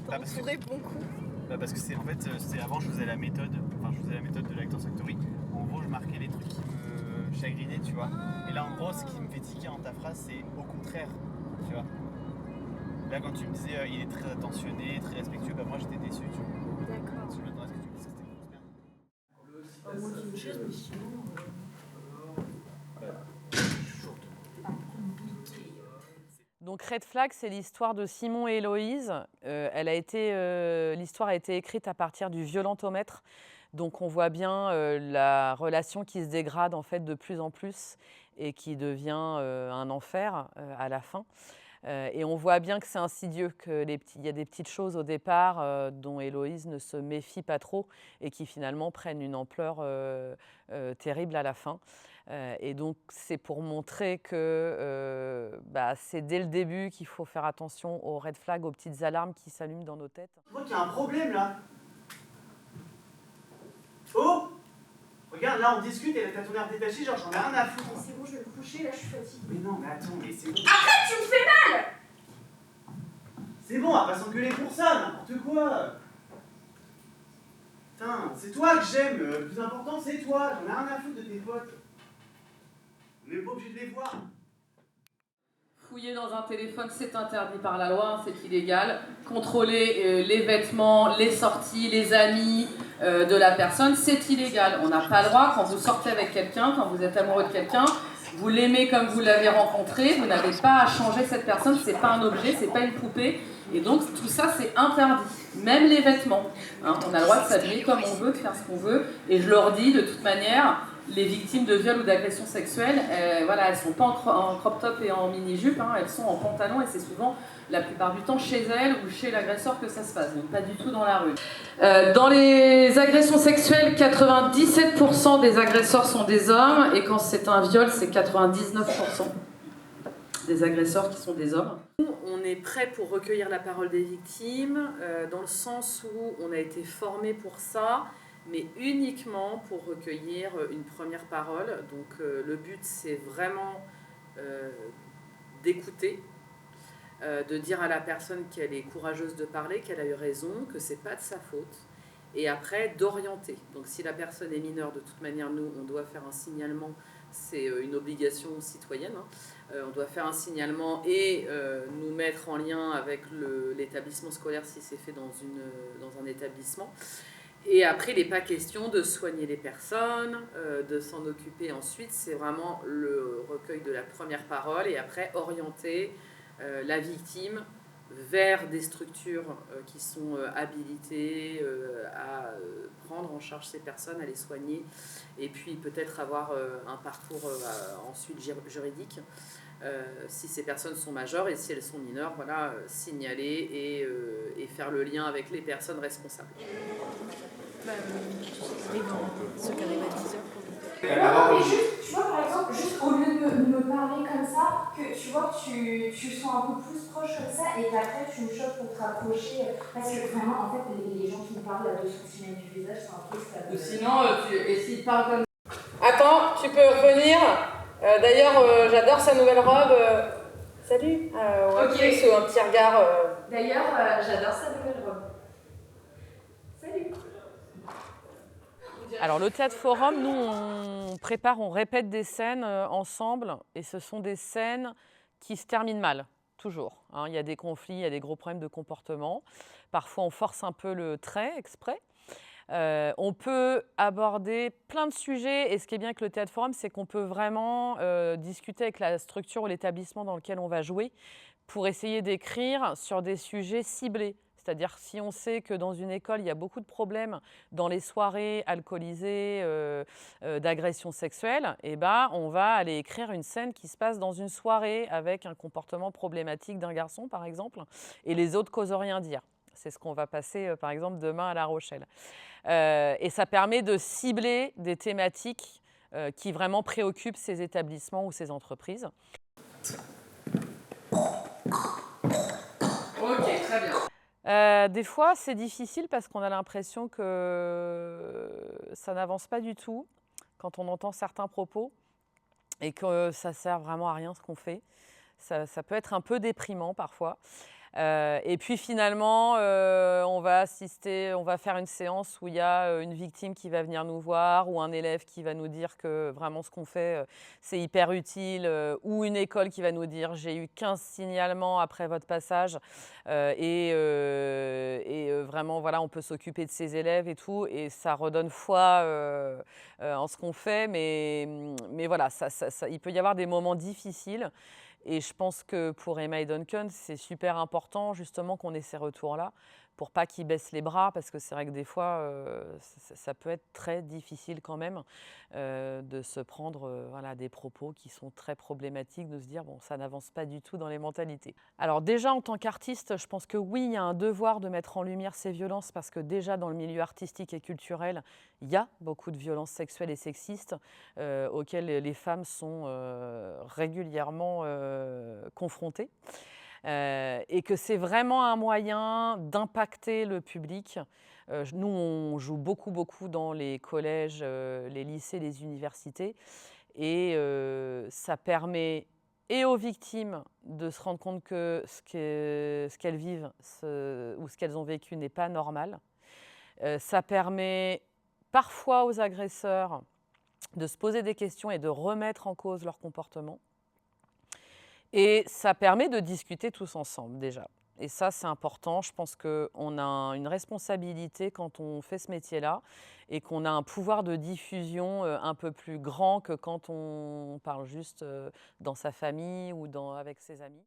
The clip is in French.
T'as entouré bon coup. Parce que c'est en fait, avant je faisais la méthode, de l'Actors Factory. En gros, je marquais les trucs qui me chagrinaient, tu vois. Et là, en gros, ce qui me fait tiquer en ta phrase, c'est au contraire, tu vois. Là, quand tu me disais il est très attentionné, très respectueux, moi j'étais déçu, tu vois. D'accord. Je m'attendais à ce que tu me dises que c'était grosse merde. Au moins d'une chaise, mais sinon. Donc Red Flag, c'est l'histoire de Simon et Héloïse. L'histoire a été écrite à partir du violentomètre. Donc on voit bien la relation qui se dégrade en fait de plus en plus et qui devient un enfer à la fin. Et on voit bien que c'est insidieux, qu'il y a des petites choses au départ dont Héloïse ne se méfie pas trop et qui finalement prennent une ampleur terrible à la fin. Et donc, c'est pour montrer que c'est dès le début qu'il faut faire attention aux red flags, aux petites alarmes qui s'allument dans nos têtes. Je vois qu'il y a un problème là. Oh! Regarde, là on discute et t'as ton air détaché, genre j'en ai rien à foutre. Mais c'est bon, je vais me coucher, là je suis fatiguée. Mais non, mais attends, mais c'est bon. Arrête, tu me fais mal! C'est bon, on va pas s'engueuler pour ça, n'importe quoi. Putain, c'est toi que j'aime, le plus important c'est toi, j'en ai rien à foutre de tes potes. On n'est pas obligé de les voir. Fouiller dans un téléphone, c'est interdit par la loi, c'est illégal. Contrôler les vêtements, les sorties, les amis de la personne, c'est illégal. On n'a pas le droit, quand vous sortez avec quelqu'un, quand vous êtes amoureux de quelqu'un, vous l'aimez comme vous l'avez rencontré, vous n'avez pas à changer cette personne, c'est pas un objet, c'est pas une poupée. Et donc tout ça, c'est interdit. Même les vêtements. Hein, on a le droit de s'habiller comme on veut, de faire ce qu'on veut. Et je leur dis, de toute manière, les victimes de viol ou d'agression sexuelle, elles ne sont pas en crop top et en mini-jupe, hein, elles sont en pantalon et c'est souvent, la plupart du temps, chez elles ou chez l'agresseur que ça se passe, donc pas du tout dans la rue. Dans les agressions sexuelles, 97% des agresseurs sont des hommes et quand c'est un viol, c'est 99% des agresseurs qui sont des hommes. On est prêt pour recueillir la parole des victimes, dans le sens où on a été formé pour ça, mais uniquement pour recueillir une première parole. Donc le but, c'est vraiment d'écouter, de dire à la personne qu'elle est courageuse de parler, qu'elle a eu raison, que c'est pas de sa faute, et après d'orienter. Donc si la personne est mineure, de toute manière, nous, on doit faire un signalement, c'est une obligation citoyenne, hein. On doit faire un signalement et nous mettre en lien avec l'établissement scolaire si c'est fait dans un établissement. Et après, il n'est pas question de soigner les personnes, de s'en occuper ensuite. C'est vraiment le recueil de la première parole et après orienter la victime vers des structures qui sont habilitées à prendre en charge ces personnes, à les soigner et puis peut-être avoir un parcours ensuite juridique. Si ces personnes sont majeures et si elles sont mineures, voilà, signaler et faire le lien avec les personnes responsables. Ceux qui arrivent à 10h. Non, mais juste, tu vois, par exemple, juste au lieu de me parler comme ça, que tu vois que tu sois un peu plus proche comme ça et qu'après tu me chopes pour te rapprocher. Parce que vraiment, en fait, les gens qui me parlent à 2 cm du visage, c'est un peu ça. Ou sinon, et s'ils parlent comme ça. Attends, tu peux revenir. D'ailleurs, j'adore sa nouvelle robe. Salut. Ok. Ou un petit regard. D'ailleurs, j'adore sa nouvelle robe. Salut. Alors le théâtre forum, nous on répète des scènes ensemble et ce sont des scènes qui se terminent mal, toujours. Hein. Il y a des conflits, il y a des gros problèmes de comportement. Parfois on force un peu le trait exprès. On peut aborder plein de sujets et ce qui est bien avec le théâtre forum, c'est qu'on peut vraiment discuter avec la structure ou l'établissement dans lequel on va jouer pour essayer d'écrire sur des sujets ciblés. C'est-à-dire si on sait que dans une école, il y a beaucoup de problèmes dans les soirées alcoolisées, d'agressions sexuelles, eh ben, on va aller écrire une scène qui se passe dans une soirée avec un comportement problématique d'un garçon, par exemple, et les autres causent rien dire. C'est ce qu'on va passer, par exemple, demain à La Rochelle. Et ça permet de cibler des thématiques qui vraiment préoccupent ces établissements ou ces entreprises. Ok, très bien. Des fois, c'est difficile parce qu'on a l'impression que ça n'avance pas du tout quand on entend certains propos et que ça sert vraiment à rien ce qu'on fait. Ça peut être un peu déprimant parfois. Et puis finalement, on va faire une séance où il y a une victime qui va venir nous voir ou un élève qui va nous dire que vraiment ce qu'on fait, c'est hyper utile, ou une école qui va nous dire: «J'ai eu 15 signalements après votre passage vraiment voilà, on peut s'occuper de ces élèves et tout» et ça redonne foi, en ce qu'on fait mais voilà, il peut y avoir des moments difficiles et je pense que pour Emma et Duncan, c'est super important justement qu'on ait ces retours-là pour pas qu'ils baissent les bras parce que c'est vrai que des fois, ça peut être très difficile quand même, de se prendre, voilà, des propos qui sont très problématiques, de se dire: «Bon, ça n'avance pas du tout dans les mentalités». Alors déjà, en tant qu'artiste, je pense que oui, il y a un devoir de mettre en lumière ces violences parce que déjà dans le milieu artistique et culturel, il y a beaucoup de violences sexuelles et sexistes, auxquelles les femmes sont, régulièrement, confrontées. Et que c'est vraiment un moyen d'impacter le public. Nous, on joue beaucoup, beaucoup dans les collèges, les lycées, les universités et ça permet et aux victimes de se rendre compte que ce qu'elles vivent ou ce qu'elles ont vécu n'est pas normal. Ça permet parfois aux agresseurs de se poser des questions et de remettre en cause leur comportement. Et ça permet de discuter tous ensemble déjà. Et ça, c'est important. Je pense qu'on a une responsabilité quand on fait ce métier-là et qu'on a un pouvoir de diffusion un peu plus grand que quand on parle juste dans sa famille ou avec ses amis.